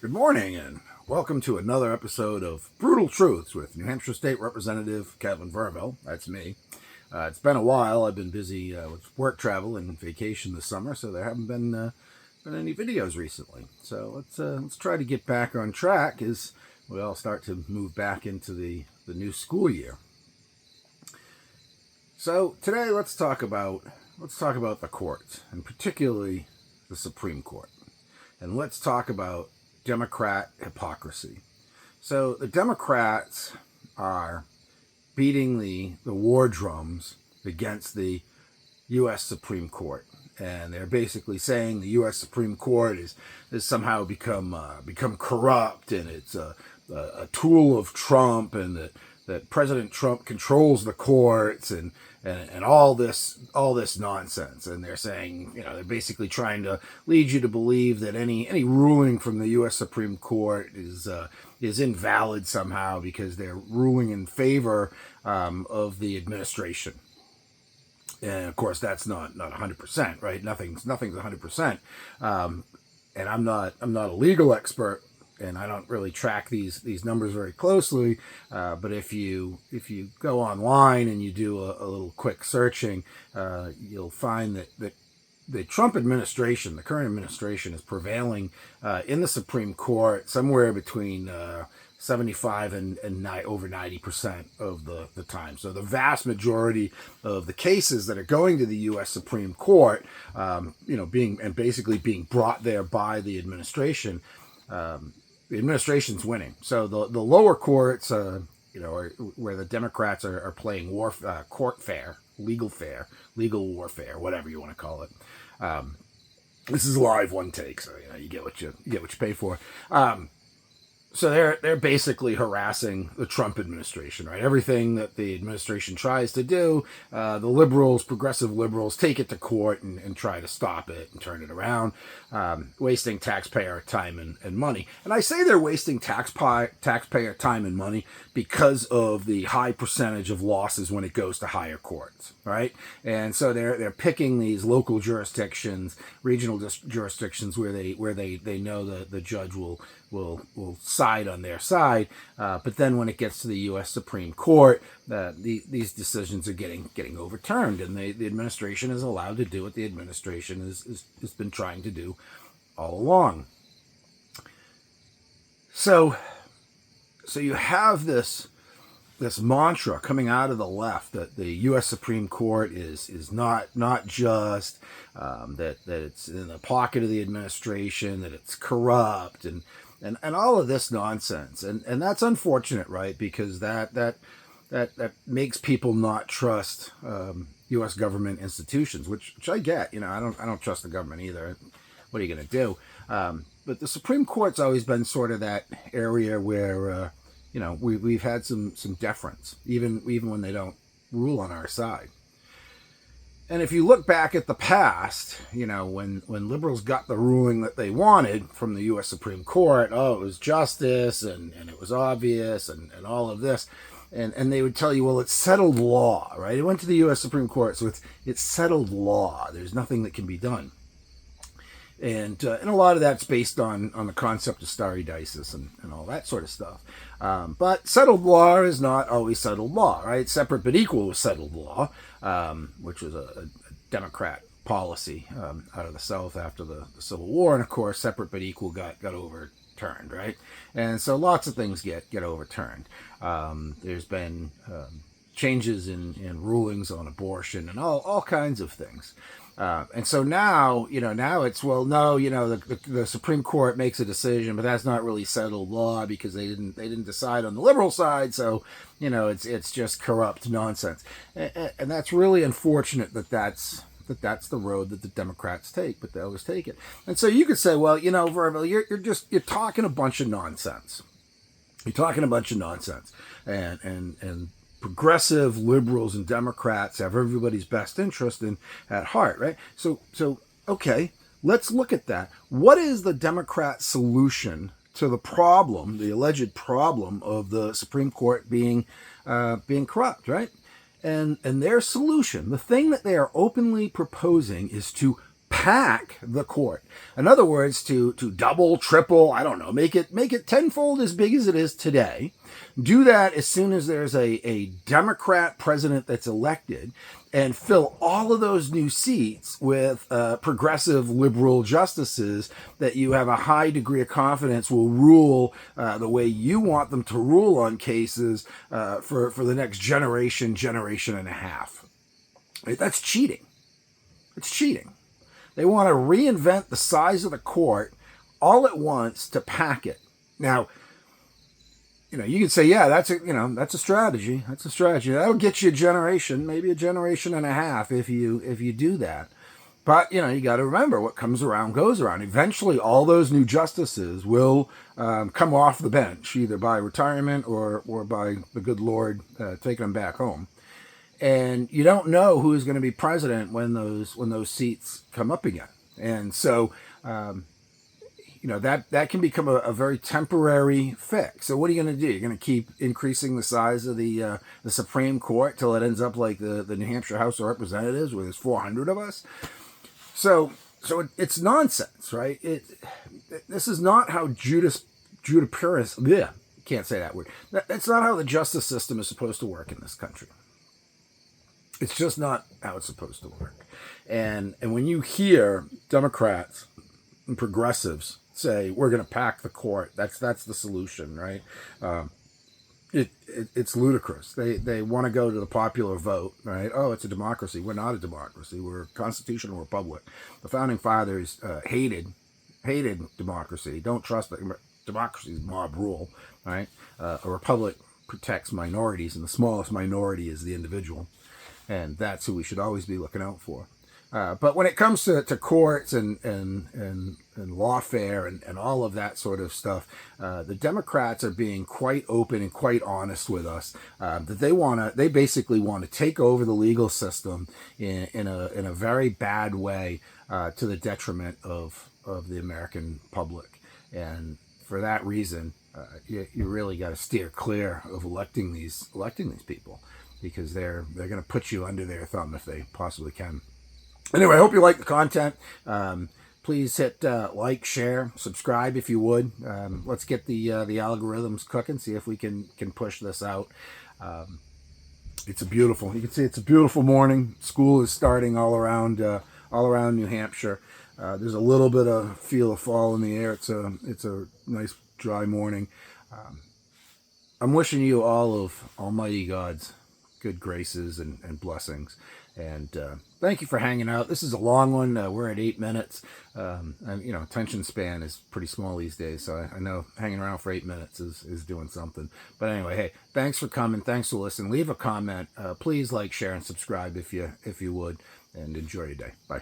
Good morning and welcome to another episode of Brutal Truths with New Hampshire State Representative Kevin Verville. That's me. It's been a while. I've been busy with work travel and vacation this summer, so there haven't been any videos recently. So let's try to get back on track as we all start to move back into the new school year. So today let's talk about the courts, and particularly the Supreme Court. And let's talk about Democrat hypocrisy. So the Democrats are beating the war drums against the U.S. Supreme Court, and they're basically saying the U.S. Supreme Court has somehow become corrupt, and it's a tool of Trump, and that President Trump controls the courts, and all this nonsense. And they're saying, they're basically trying to lead you to believe that any ruling from the U.S. Supreme Court is invalid somehow because they're ruling in favor of the administration. And of course, that's not 100%, right? Nothing's 100%. And I'm not a legal expert, and I don't really track these numbers very closely. But if you go online and you do a little quick searching, you'll find that the Trump administration, the current administration, is prevailing in the Supreme Court somewhere between 75 and over 90% of the time. So the vast majority of the cases that are going to the U.S. Supreme Court, being brought there by the administration, the administration's winning. So the lower courts, where the Democrats are playing legal warfare, whatever you want to call it. This is live one take, so you get what you pay for. So they're basically harassing the Trump administration, right? Everything that the administration tries to do, the progressive liberals, take it to court and try to stop it and turn it around, wasting taxpayer time and money. And I say they're wasting taxpayer time and money because of the high percentage of losses when it goes to higher courts, right? And so they're picking these local jurisdictions, regional jurisdictions where they know the judge will side on their side, but then when it gets to the U.S. Supreme Court, these decisions are getting overturned, and the administration is allowed to do what the administration has been trying to do all along. So you have this mantra coming out of the left that the U.S. Supreme Court is not just, that it's in the pocket of the administration, that it's corrupt, and all of this nonsense, and that's unfortunate, right? Because that makes people not trust U.S. government institutions, which I get. I don't trust the government either. What are you going to do? But the Supreme Court's always been sort of that area where we've had some deference, even when they don't rule on our side. And if you look back at the past, when liberals got the ruling that they wanted from the U.S. Supreme Court, it was justice and it was obvious and all of this. And they would tell you, well, it's settled law, right? It went to the U.S. Supreme Court, so it's settled law. There's nothing that can be done. And a lot of that's based on the concept of stare decisis and all that sort of stuff. But settled law is not always settled law, right? Separate but equal was settled law, which was a Democrat policy out of the South after the Civil War. And of course, separate but equal got overturned, right? And so lots of things get overturned. There's been changes in rulings on abortion and all kinds of things. And so now it's, the Supreme Court makes a decision, but that's not really settled law because they didn't decide on the liberal side. So, it's just corrupt nonsense. And that's really unfortunate that's the road that the Democrats take, but they always take it. And so you could say, well, Verville, you're talking a bunch of nonsense. You're talking a bunch of nonsense. And progressive liberals and Democrats have everybody's best interest at heart, right? So okay, let's look at that. What is the Democrat solution to the problem, the alleged problem of the Supreme Court being corrupt, right? And their solution, the thing that they are openly proposing, is to pack the court. In other words, to double, triple, I don't know, make it tenfold as big as it is today. Do that as soon as there's a Democrat president that's elected, and fill all of those new seats with progressive liberal justices that you have a high degree of confidence will rule the way you want them to rule on cases for the next generation and a half. That's cheating. It's cheating. They want to reinvent the size of the court all at once to pack it. Now, you can say, yeah, that's a strategy. That's a strategy. That'll get you a generation, maybe a generation and a half if you do that. But, you got to remember what comes around goes around. Eventually, all those new justices will come off the bench, either by retirement or by the good Lord taking them back home. And you don't know who's going to be president when those seats come up again. And so, that can become a very temporary fix. So what are you going to do? You're going to keep increasing the size of the Supreme Court till it ends up like the New Hampshire House of Representatives, where there's 400 of us. So it's nonsense, right? This is not how judiparous. Can't say that word. That's not how the justice system is supposed to work in this country. It's just not how it's supposed to work. And when you hear Democrats and progressives say we're going to pack the court, that's the solution, right? It's ludicrous. They want to go to the popular vote, right? Oh, it's a democracy. We're not a democracy. We're a constitutional republic. The founding fathers hated democracy. Don't trust it. Democracy is mob rule, right? A republic protects minorities, and the smallest minority is the individual. And that's who we should always be looking out for. But when it comes to courts and lawfare and all of that sort of stuff, the Democrats are being quite open and quite honest with us that they basically want to take over the legal system in a very bad way to the detriment of the American public. And for that reason, you really got to steer clear of electing these people, because they're going to put you under their thumb if they possibly can. Anyway, I hope you like the content. Please hit like, share, subscribe if you would. Let's get the algorithms cooking. See if we can push this out. You can see it's a beautiful morning. School is starting all around New Hampshire. There's a little bit of feel of fall in the air. It's a nice dry morning. I'm wishing you all of Almighty God's good graces and blessings. And thank you for hanging out. This is a long one. We're at 8 minutes. And attention span is pretty small these days, so I know hanging around for 8 minutes is doing something. But anyway, hey, thanks for coming. Thanks for listening. Leave a comment. Please like, share, and subscribe if you would. And enjoy your day. Bye.